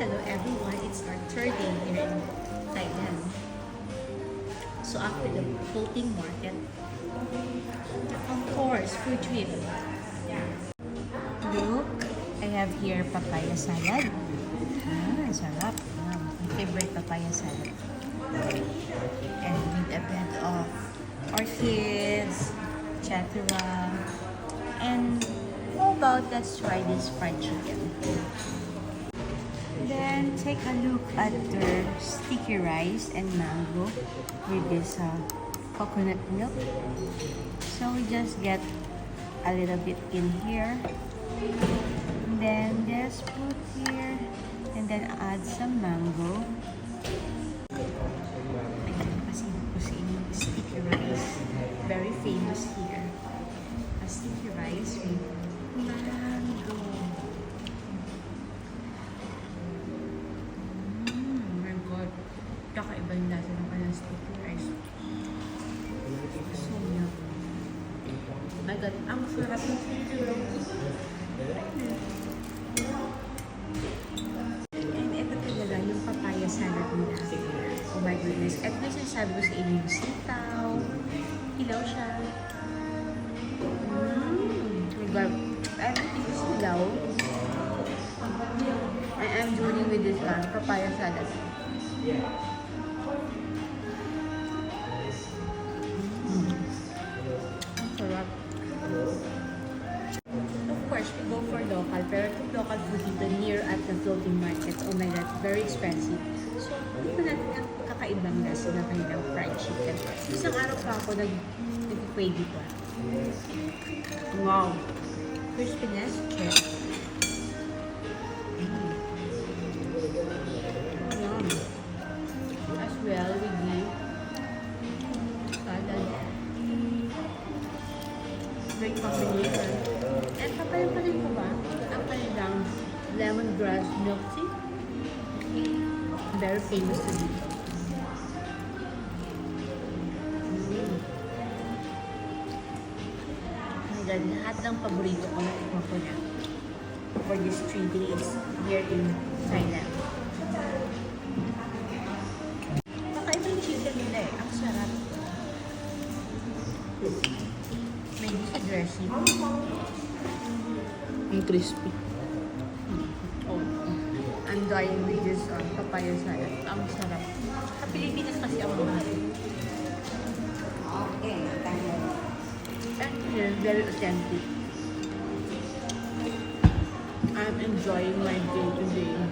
Hello everyone, it's our third day here in Thailand. So after the floating market, of course, food trip. Look, I have here papaya salad. Sarap. My favorite papaya salad. And with a bed of orchids, chatera, and how about let's try this fried chicken. Then take a look at their sticky rice and mango with this coconut milk. So we just get a little bit in here. And then just put here and then add some mango. Ayan, kasi kasi yung sticky rice. Very famous here. A sticky rice with mango. Kakaiba yung lasa ng kanyang sticky rice. So yum. My God, ang sarap ng sticky rice. And ito talaga yung papaya salad nila. Oh my goodness. At may sinasabi ko sa inyo yung sitaw. Hilaw siya. My God. Everything is hilaw. And I'm joining with this papaya salad. Sarap. Of course, we go for local, pero itong local food dito near at the floating market, oh my God, very expensive. So, hindi ko natin ang kakaibang lasa ng kanilang fried chicken. Isang araw pa ako nag-pray dito. Wow! Crispiness, check. As well with the salad. Great combination. And papalit ko ba ang kanilang lemongrass milk tea? Very famous to me. My God, lahat ng paborito ko na ko na for these 3 days here in Thailand. Kakaiba yung chicken nila eh. Ang sarap. May sa dressing. Ang crispy. Oh, I'm dying with this papaya salad. Ang sarap. Sa Pilipinas kasi ang mahal. Okay, And here, very authentic. I'm enjoying my day today.